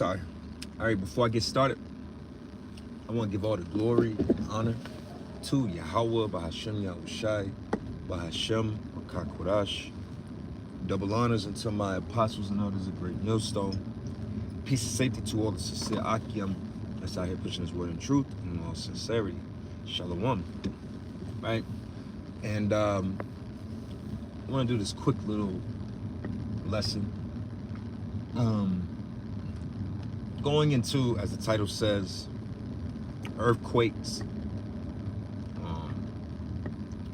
Sorry. All right, before I get started, I want to give all the glory and honor to Yahweh, Bahashem Yahushai, Bahashem Makakodash. Double honors unto my apostles and others, a great millstone. Peace and safety to all the sincere Akim that's out here pushing his word in truth and in all sincerity. Shalom. Right? And I want to do this quick little lesson. Going into, as the title says, earthquakes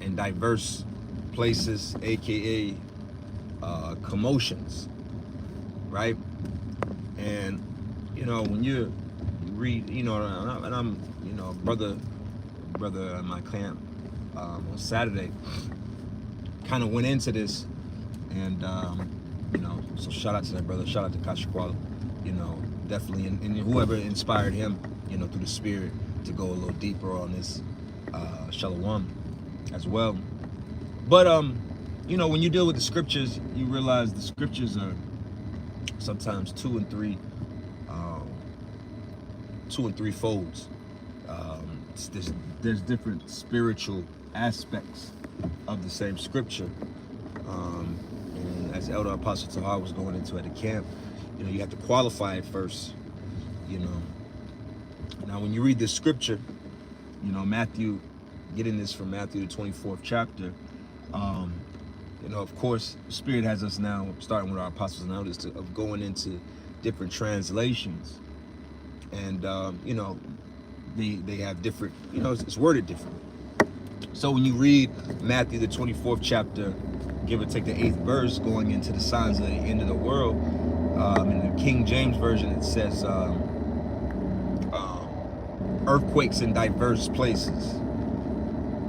in diverse places, aka commotions, right? And when you read, and I'm brother in my camp on Saturday kind of went into this, and so shout out to that brother, shout out to Kashakwala, definitely, and whoever inspired him, through the spirit to go a little deeper on this shalom as well. But when you deal with the scriptures, you realize the scriptures are sometimes two and three folds. There's different spiritual aspects of the same scripture. And as Elder Apostle Tahar was going into at the camp, you have to qualify it first. Now when you read this scripture, Matthew, getting this from Matthew the 24th chapter, of course, the Spirit has us now, starting with our apostles and elders, of going into different translations. And, they have different, it's worded different. So when you read Matthew the 24th chapter, give or take the 8th verse, going into the signs of the end of the world, in the King James Version, it says earthquakes in diverse places,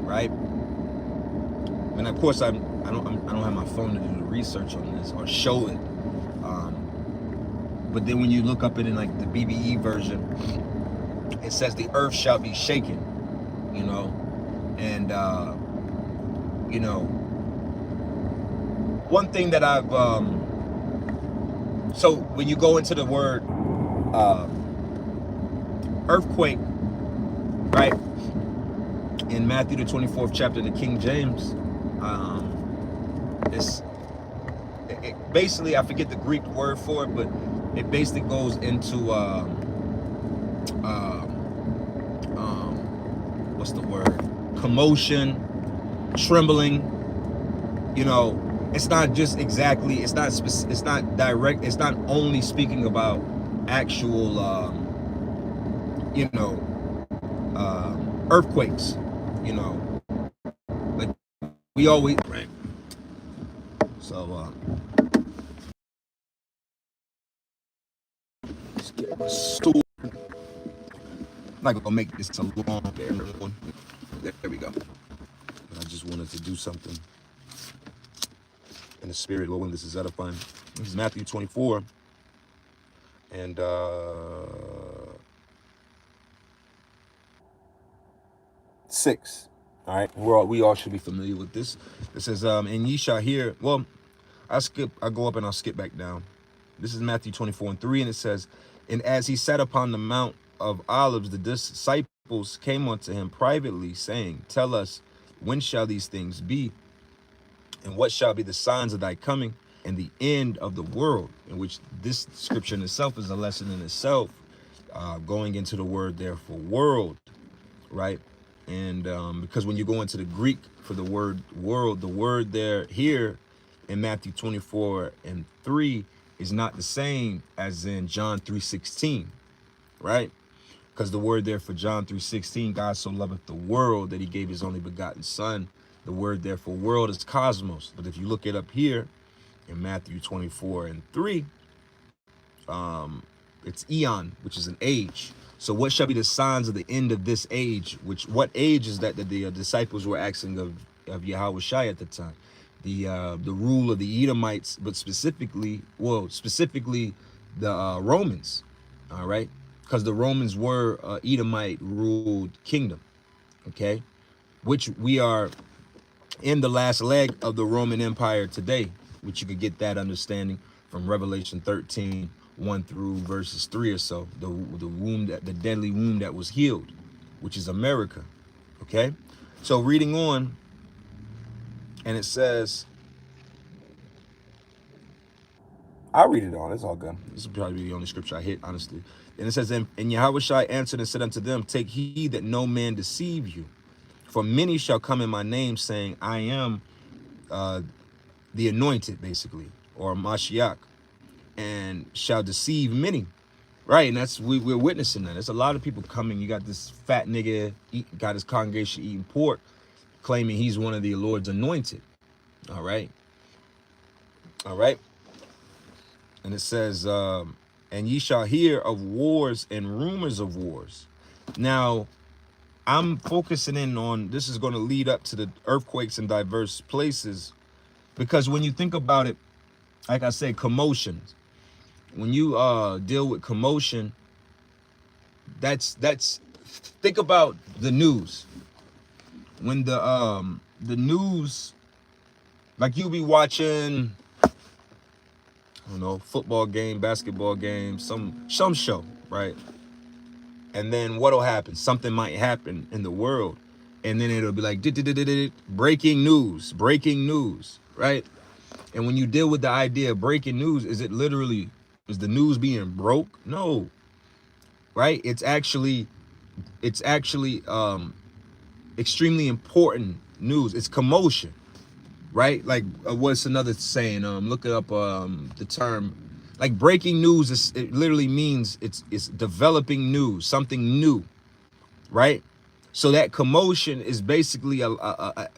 right? And of course, I don't have my phone to do the research on this or show it. But then when you look up it in like the BBE version, it says the earth shall be shaken, and one thing that I've so when you go into the word earthquake, right, in Matthew the 24th chapter, the King James, it basically, I forget the Greek word for it, but it basically goes into what's the word? Commotion, trembling. It's not just exactly. It's not direct. It's not only speaking about actual, earthquakes. Like we always, right? So let's get my stool. I'm not gonna make this a long one. There we go. I just wanted to do something in the spirit, Lord, when this is edifying. This is Matthew 24, and 6. All right, we all should be familiar with this. It says, and ye shall hear. Well, I go up and I'll skip back down. This is Matthew 24:3, and it says, and as he sat upon the Mount of Olives, the disciples came unto him privately, saying, tell us, when shall these things be? And what shall be the signs of thy coming and the end of the world? In which this scripture in itself is a lesson in itself, going into the word there for world, right? And because when you go into the Greek for the word world, the word there here in Matthew 24:3 is not the same as in John 3:16, right? Because the word there for John 3:16, God so loveth the world that he gave his only begotten son. The word there for world is cosmos. But if you look it up here in Matthew 24:3, it's eon, which is an age. So what shall be the signs of the end of this age? What age is that the disciples were asking of Yahweh Shai at the time? The rule of the Edomites, but specifically the Romans, all right? Because the Romans were Edomite ruled kingdom, okay? Which we are in the last leg of the Roman Empire today, which you could get that understanding from Revelation 13, 1 through verses 3 or so. The womb, that the deadly womb that was healed, which is America. Okay, so reading on, and it says, I'll read it on. It's all good. This will probably be the only scripture I hit, honestly. And it says, and Yahushua answered and said unto them, take heed that no man deceive you. For many shall come in my name, saying, I am the anointed, basically, or Mashiach, and shall deceive many. Right, and that's we're witnessing that. There's a lot of people coming. You got this fat nigga, got his congregation eating pork, claiming he's one of the Lord's anointed. All right. All right. And it says, and ye shall hear of wars and rumors of wars. Now, I'm focusing in on, this is going to lead up to the earthquakes in diverse places, because when you think about it, like I said, commotions. When you deal with commotion, that's think about the news. When the news, like you'll be watching, I don't know, football game, basketball game, some show, right? And then what'll happen? Something might happen in the world, and then it'll be like breaking news, right? And when you deal with the idea of breaking news, is it literally, is the news being broke? No, right? It's actually extremely important news. It's commotion, right? Like what's another saying? Look up the term. Like breaking news is, it literally means it's developing news, something new, right? So that commotion is basically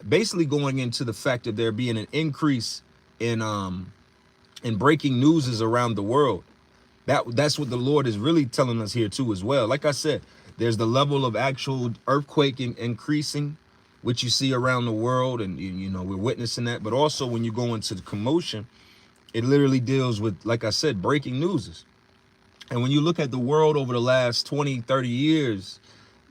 basically going into the fact of there being an increase in breaking newses around the world. That's what the Lord is really telling us here too as well. Like I said, there's the level of actual earthquake increasing, which you see around the world, and you know we're witnessing that. But also when you go into the commotion, it literally deals with, like I said, breaking news. And when you look at the world over the last 20, 30 years,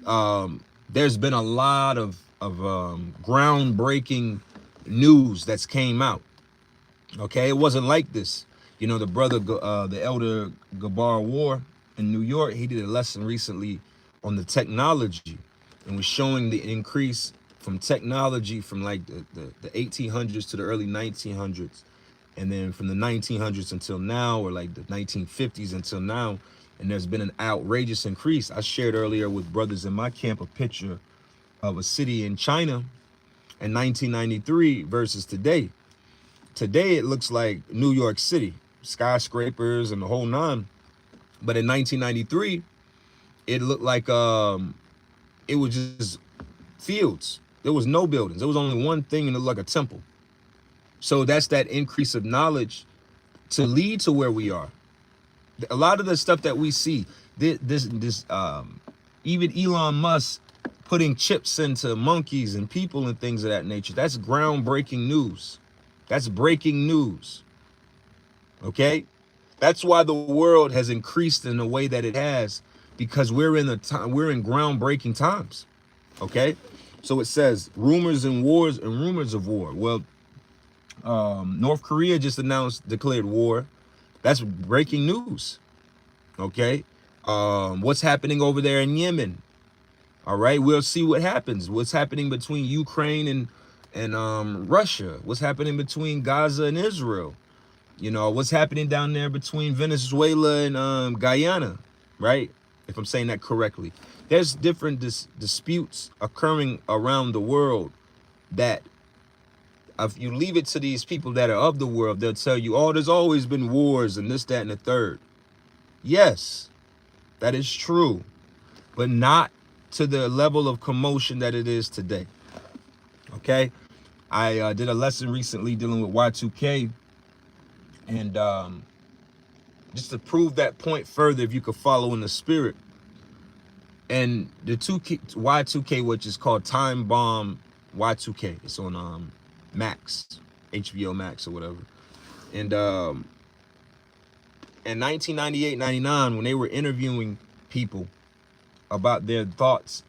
there's been a lot of groundbreaking news that's came out. Okay, it wasn't like this. You know, the elder Gabar War in New York, he did a lesson recently on the technology and was showing the increase from technology from like the 1800s to the early 1900s, and then from the 1900s until now, or like the 1950s until now. And there's been an outrageous increase. I shared earlier with brothers in my camp a picture of a city in China in 1993 versus today. Today it looks like New York City, skyscrapers and the whole nine. But in 1993, it looked like it was just fields. There was no buildings. There was only one thing, and it looked like a temple. So that's that increase of knowledge to lead to where we are. A lot of the stuff that we see, even Elon Musk putting chips into monkeys and people and things of that nature, that's groundbreaking news. That's breaking news. Okay? That's why the world has increased in the way that it has, because we're in groundbreaking times. Okay? So it says rumors and wars and rumors of war. Well, North Korea just declared war. That's breaking news. Okay? What's happening over there in Yemen? All right, we'll see what happens. What's happening between Ukraine and Russia? What's happening between Gaza and Israel? You know, what's happening down there between Venezuela and Guyana, right? If I'm saying that correctly. There's different disputes occurring around the world that if you leave it to these people that are of the world, they'll tell you, oh, there's always been wars and this, that, and the third. Yes, that is true, but not to the level of commotion that it is today. Okay? I did a lesson recently dealing with Y2K, and just to prove that point further, if you could follow in the spirit, and the Y2K, which is called Time Bomb Y2K, it's on Max, HBO Max or whatever. And in 1998-99, when they were interviewing people about their thoughts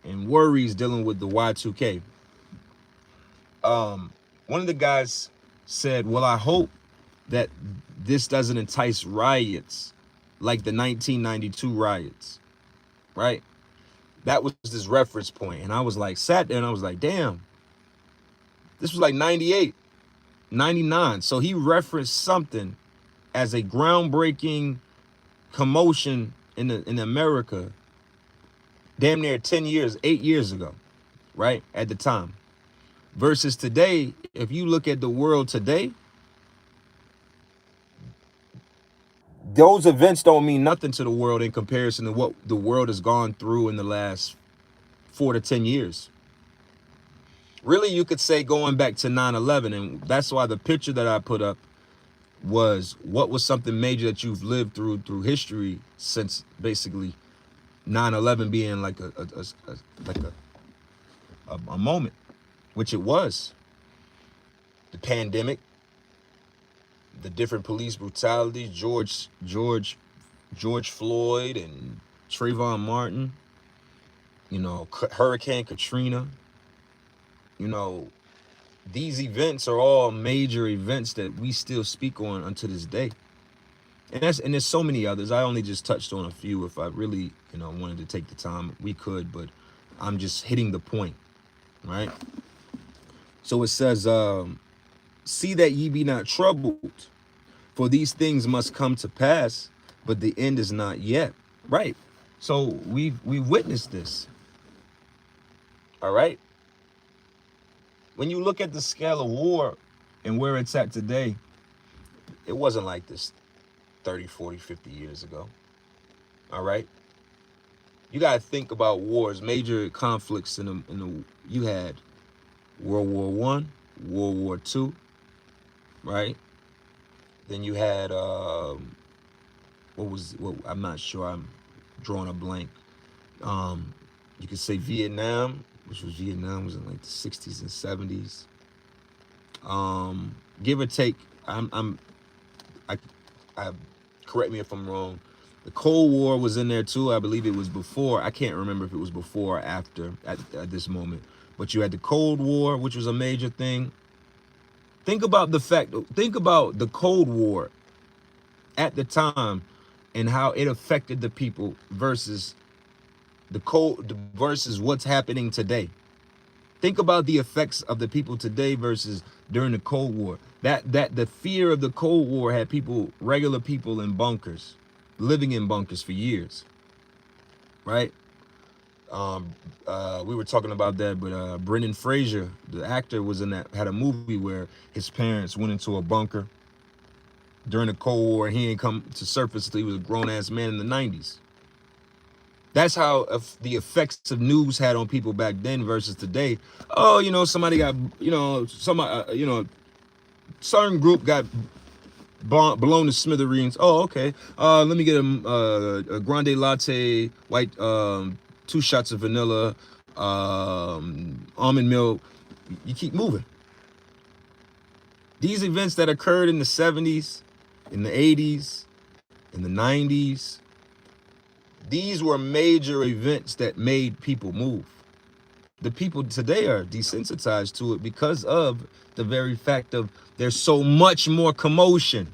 and worries dealing with the Y2K, one of the guys said, well, I hope that this doesn't entice riots like the 1992 riots, right? That was this reference point. And I was like, sat there and I was like, damn, this was like 98, 99. So he referenced something as a groundbreaking commotion in America damn near 10 years, 8 years ago, right? At the time. Versus today, if you look at the world today, those events don't mean nothing to the world in comparison to what the world has gone through in the last 4 to 10 years. Really, you could say going back to 9/11, and that's why the picture that I put up was what was something major that you've lived through history since basically 9/11 being like a moment, which it was. The pandemic, the different police brutalities, George Floyd and Trayvon Martin, you know, Hurricane Katrina, you know, these events are all major events that we still speak on unto this day. And there's so many others. I only just touched on a few. If I really, you know, wanted to take the time, we could, but I'm just hitting the point, right? So it says, see that ye be not troubled, for these things must come to pass, but the end is not yet. Right. So we witnessed this. All right. When you look at the scale of war and where it's at today, it wasn't like this 30, 40, 50 years ago. All right. You got to think about wars, major conflicts in the you had World War One, World War Two, right? Then you had I'm not sure, I'm drawing a blank. You could say Vietnam, which was in like the 60s and 70s. Give or take, I correct me if I'm wrong. The Cold War was in there too. I believe it was before. I can't remember if it was before or after at this moment. But you had the Cold War, which was a major thing. Think about the Cold War at the time and how it affected the people versus versus what's happening today. Think about the effects of the people today versus during the Cold War. That the fear of the Cold War had regular people in bunkers, living in bunkers for years, right? We were talking about that, but Brendan Fraser, the actor, had a movie where his parents went into a bunker during the Cold War. He ain't come to surface until he was a grown-ass man in the 90s. That's how the effects of news had on people back then versus today. Oh, you know, somebody got, you know, certain group got blown to smithereens. Oh, okay. Let me get a grande latte, white, 2 shots of vanilla, almond milk. You keep moving. These events that occurred in the 70s, in the 80s, in the 90s, these were major events that made people move. The people today are desensitized to it because of the very fact of there's so much more commotion.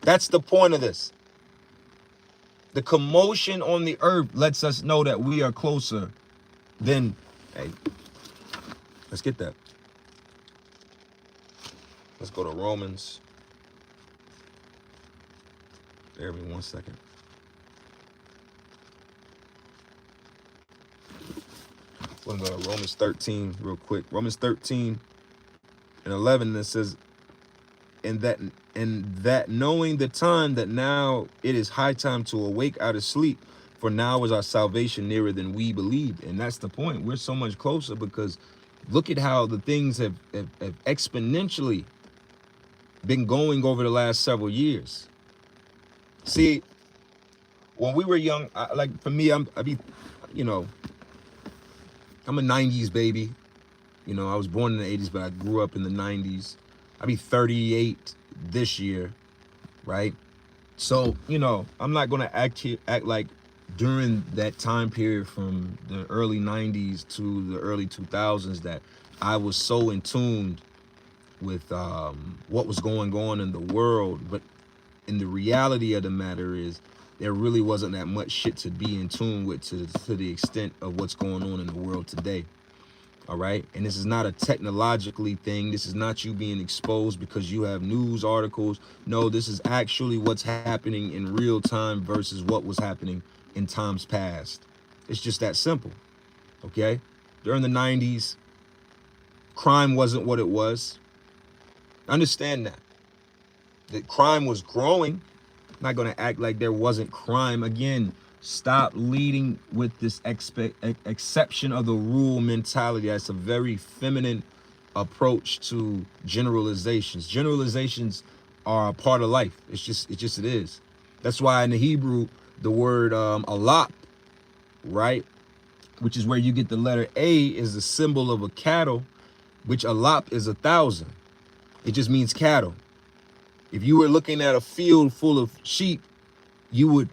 That's the point of this. The commotion on the earth lets us know that we are closer than, hey, let's get that. Let's go to Romans. Bear with me 1 second. We're going to go to Romans 13 real quick. Romans 13 and 11, it says, and that knowing the time that now it is high time to awake out of sleep, for now is our salvation nearer than we believed. And that's the point. We're so much closer because look at how the things have exponentially been going over the last several years. See, when we were young, like for me, I'm a 90s baby. You know, I was born in the 80s, but I grew up in the 90s. I'll be 38 this year, right? So, you know, I'm not going to act like during that time period from the early 90s to the early 2000s that I was so in tune what was going on in the world. But in the reality of the matter is, there really wasn't that much shit to be in tune with to the extent of what's going on in the world today. All right. And this is not a technologically thing. This is not you being exposed because you have news articles. No, this is actually what's happening in real time versus what was happening in times past. It's just that simple. Okay. During the 90s, crime wasn't what it was. Understand that crime was growing. I'm not going to act like there wasn't crime. Again, stop leading with this exception of the rule mentality. That's a very feminine approach to generalizations. Generalizations are a part of life. It is. That's why in the Hebrew, the word alap, right, which is where you get the letter A, is the symbol of a cattle, which alap is 1,000. It just means cattle. If you were looking at a field full of sheep, you would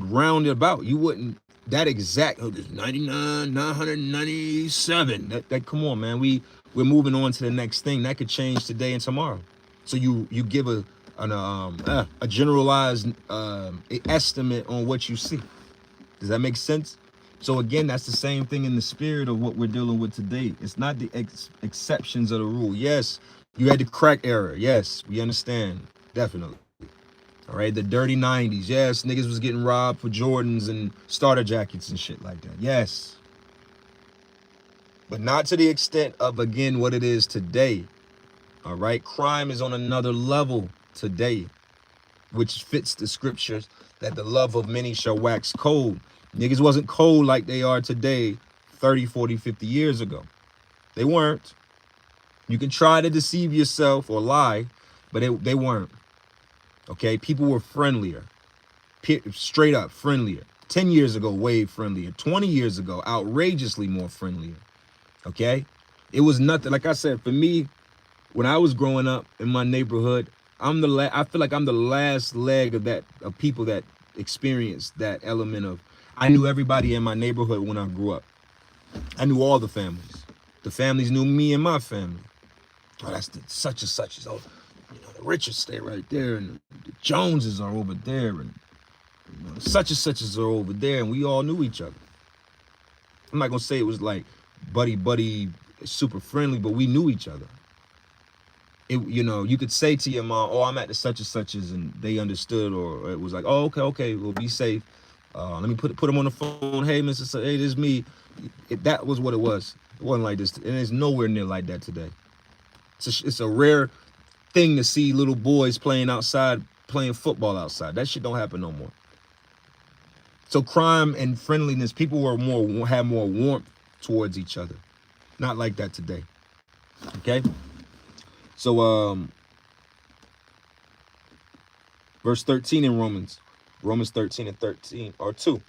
round it about. You wouldn't that exact. Oh, there's 99, 997. That come on, man. We're moving on to the next thing. That could change today and tomorrow. So you give a generalized estimate on what you see. Does that make sense? So again, that's the same thing in the spirit of what we're dealing with today. It's not the exceptions of the rule. Yes, you had the crack era. Yes, we understand. Definitely. All right, the dirty 90s. Yes, niggas was getting robbed for Jordans and starter jackets and shit like that. Yes. But not to the extent of, again, what it is today. All right, crime is on another level today, which fits the scriptures that the love of many shall wax cold. Niggas wasn't cold like they are today 30, 40, 50 years ago. They weren't. You can try to deceive yourself or lie, but they weren't. Okay, people were friendlier, straight up friendlier. 10 years ago, way friendlier. 20 years ago, outrageously more friendlier. Okay, it was nothing. Like I said, for me, when I was growing up in my neighborhood, I feel like I'm the last leg of people that experienced that element of. I knew everybody in my neighborhood when I grew up. I knew all the families. The families knew me and my family. Oh, that's the such and such. Oh, you know, the Richards stay right there, and the Joneses are over there, and you know, such and suches are over there, and we all knew each other. I'm not gonna say it was like buddy, super friendly, but we knew each other. You know, you could say to your mom, "Oh, I'm at the such and suches," and they understood, or it was like, "Oh, okay, well, be safe. Let me put them on the phone. Hey, Mr. Hey, this is me." That was what it was. It wasn't like this, and it's nowhere near like that today. It's a rare thing to see little boys playing outside, playing football outside. That shit don't happen no more. So crime and friendliness, people have more warmth towards each other. Not like that today. Okay. So verse 13 in Romans 13 and 13 or 2.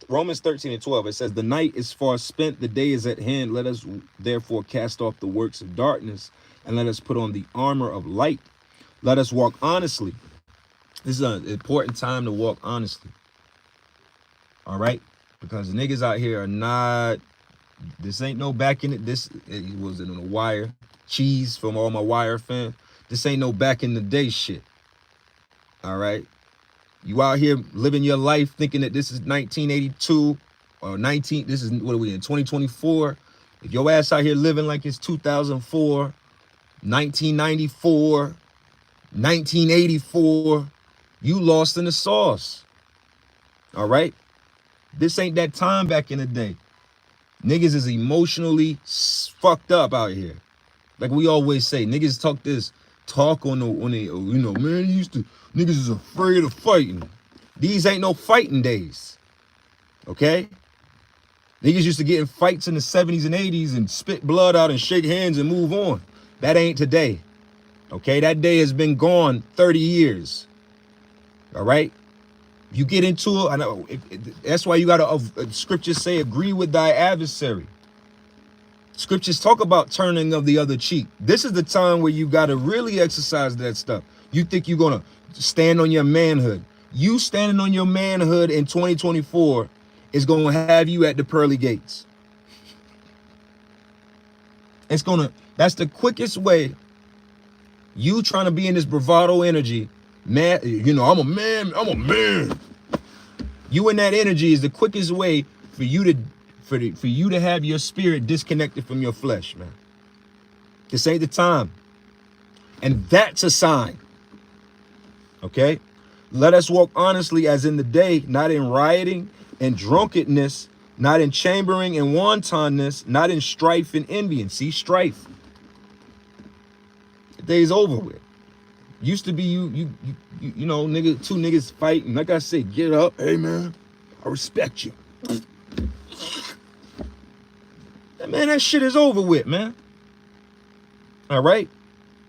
Romans 13 and 12, it says, "The night is far spent, the day is at hand. Let us therefore cast off the works of darkness, and let us put on the armor of light. Let us walk honestly." This is an important time to walk honestly. All right? Because niggas out here are not, this ain't no back in it. It was in a wire. Cheese from all my Wire fans. This ain't no back in the day shit. All right? You out here living your life thinking that this is 1982 or this is, what are we in, 2024? If your ass out here living like it's 2004, 1994, 1984, you lost in the sauce. All right? This ain't that time back in the day. Niggas is emotionally fucked up out here. Like we always say, niggas talk on the, you know, man, niggas is afraid of fighting. These ain't no fighting days. Okay? Niggas used to get in fights in the 70s and 80s and spit blood out and shake hands and move on. That ain't today. Okay? That day has been gone 30 years. All right? You get into it, I know that's why you gotta, scriptures say, agree with thy adversary. Scriptures talk about turning of the other cheek. This is the time where you gotta really exercise that stuff. You think you're gonna stand on your manhood. You standing on your manhood in 2024 is gonna have you at the pearly gates. It's gonna, That's the quickest way. You trying to be in this bravado energy, man, you know, I'm a man. You in that energy is the quickest way for you to for you to have your spirit disconnected from your flesh, man. This ain't the time. And that's a sign. Okay? Let us walk honestly as in the day, not in rioting and drunkenness, not in chambering and wantonness, not in strife and envy. See, strife. The day's over with. Used to be you know, nigga, two niggas fighting. Like I said, get up. Hey man, I respect you. Man, that shit is over with, man. All right?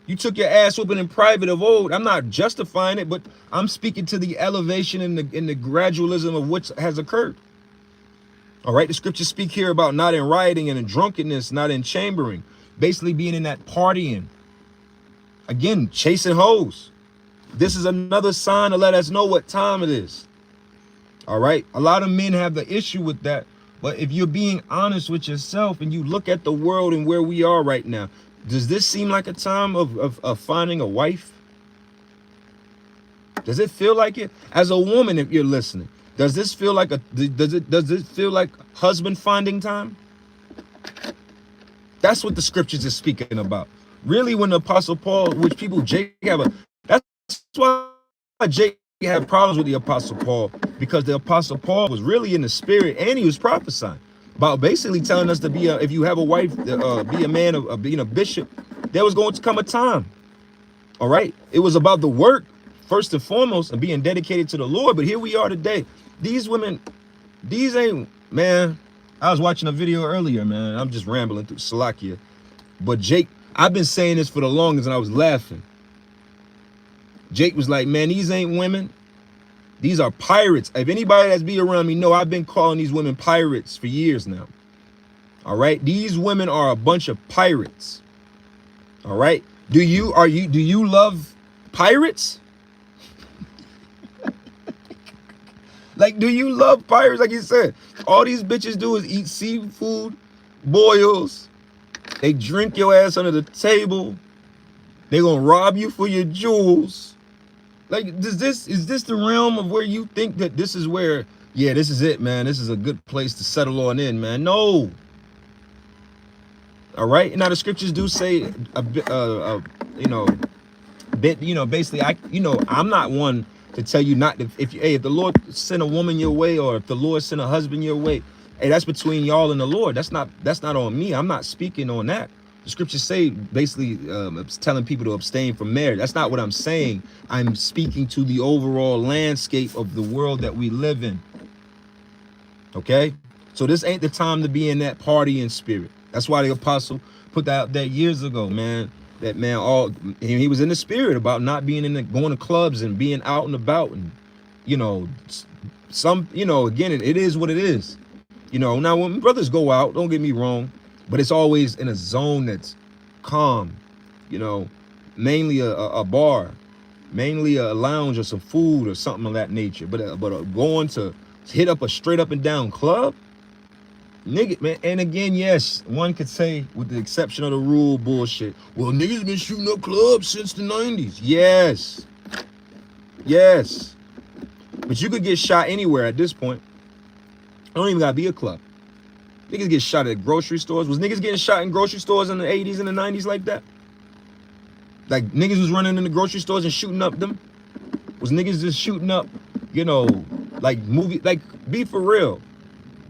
You took your ass whooping in private of old. I'm not justifying it, but I'm speaking to the elevation and the gradualism of what has occurred. All right, the scriptures speak here about not in rioting and in drunkenness, not in chambering, basically being in that partying. Again, chasing hoes. This is another sign to let us know what time it is. All right, a lot of men have the issue with that, but if you're being honest with yourself and you look at the world and where we are right now, does this seem like a time of finding a wife? Does it feel like it? As a woman, if you're listening, does this feel like does it feel like husband finding time? That's what the scriptures is speaking about. Really, when the Apostle Paul, which people Jake that's why Jake had problems with the Apostle Paul, because the Apostle Paul was really in the spirit and he was prophesying about basically telling us to be if you have a wife, be a man of being a bishop. There was going to come a time. All right, it was about the work first and foremost and being dedicated to the Lord. But here we are today. These women, these ain't, man. I was watching a video earlier, man. I'm just rambling through Salakia. But Jake, I've been saying this for the longest and I was laughing. Jake was like, man, these ain't women. These are pirates. If anybody that's be around me know, I've been calling these women pirates for years now. All right. These women are a bunch of pirates. All right. Do you love pirates? Like, do you love pirates? Like you said, all these bitches do is eat seafood, boils. They drink your ass under the table. They gonna rob you for your jewels. Like, is this the realm of where you think that this is where, yeah, this is it, man. This is a good place to settle on in, man. No. All right. Now the scriptures do say, basically, I'm not one to tell you not to, if the Lord send a woman your way, or if the Lord send a husband your way, hey, that's between y'all and the Lord. That's not on me. I'm not speaking on that. The scriptures say basically telling people to abstain from marriage. That's not what I'm saying. I'm speaking to the overall landscape of the world that we live in. Okay? So this ain't the time to be in that partying spirit. That's why the apostle put that out there years ago, man. That man, he was in the spirit about not being going to clubs and being out and about, and again, it is what it is. Now when brothers go out, don't get me wrong, but it's always in a zone that's calm, mainly a bar, mainly a lounge or some food or something of that nature. But going to hit up a straight up and down club, nigga, man. And again, yes, one could say, with the exception of the rule bullshit, well, niggas been shooting up clubs since the 90s. Yes. But you could get shot anywhere at this point. I don't even gotta be a club. Niggas get shot at grocery stores. Was niggas getting shot in grocery stores in the 80s and the 90s like that? Like, niggas was running in the grocery stores and shooting up them? Was niggas just shooting up, like movie, like, be for real.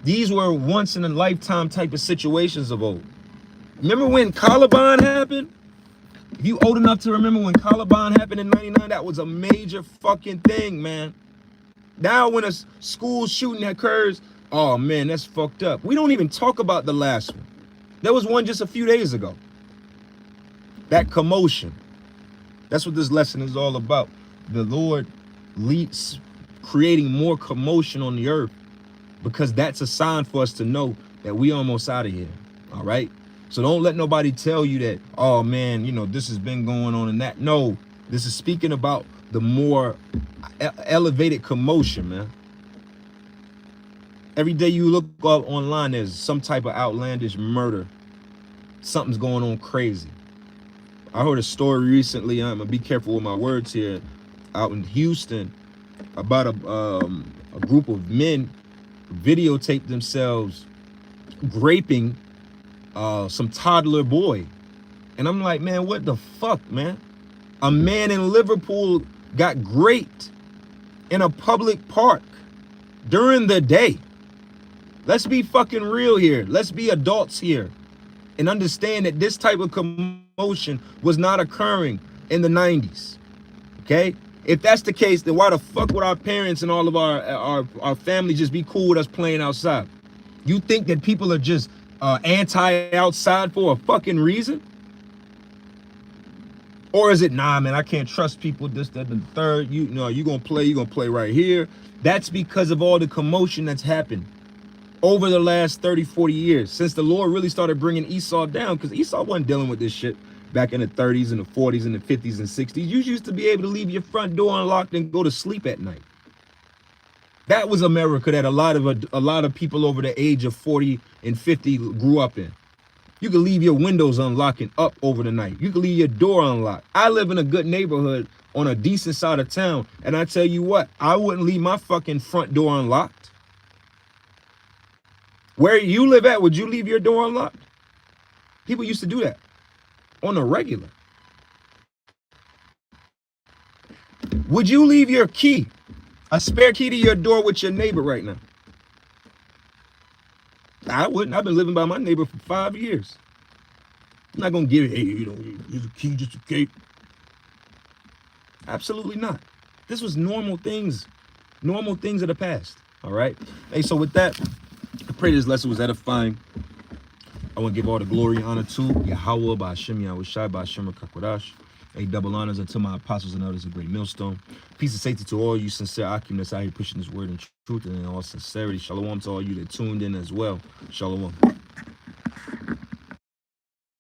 These were once in a lifetime type of situations of old. Remember when Columbine happened? If you old enough to remember when Columbine happened in 99, that was a major fucking thing, man. Now when a school shooting occurs, oh man, that's fucked up. We don't even talk about the last one. There was one just a few days ago. That commotion. That's what this lesson is all about. The Lord leads creating more commotion on the earth, because that's a sign for us to know that we almost out of here. All right. So don't let nobody tell you that, oh man, this has been going on and that. No, this is speaking about the more elevated commotion, man. Every day you look up online, there's some type of outlandish murder. something's going on crazy. I heard a story recently. I'm gonna be careful with my words here. Out in Houston, about a group of men videotaped themselves raping some toddler boy, and I'm like, man, what the fuck, man? A man in Liverpool got raped in a public park during the day. Let's be fucking real here. Let's be adults here and understand that this type of commotion was not occurring in the 90s. Okay? If that's the case, then why the fuck would our parents and all of our family just be cool with us playing outside? You think that people are just anti-outside for a fucking reason? Or is it, nah, man, I can't trust people, this, that, and the third. You know, you're going to play right here. That's because of all the commotion that's happened over the last 30, 40 years, since the Lord really started bringing Esau down, because Esau wasn't dealing with this shit back in the 30s and the 40s and the 50s and 60s. You used to be able to leave your front door unlocked and go to sleep at night. That was America that a lot of people over the age of 40 and 50 grew up in. You can leave your windows unlocked and up over the night. You can leave your door unlocked. I live in a good neighborhood on a decent side of town, and I tell you what, I wouldn't leave my fucking front door unlocked. Where you live at, would you leave your door unlocked? People used to do that on a regular. Would you leave your key, a spare key to your door with your neighbor right now? I wouldn't. I've been living by my neighbor for 5 years. I'm not going to give it, hey, you know, here's a key just in case. Absolutely not. This was normal things of the past. All right. Hey, so with that, I pray this lesson was edifying. I want to give all the glory and honor to Yahweh, by Hashem, Yahushai, by Hashem, Kakwadash. Hey, double honors unto my apostles and others, a great millstone. Peace and safety to all you sincere Akim that's out here pushing this word in truth and in all sincerity. Shalom to all you that tuned in as well. Shalom.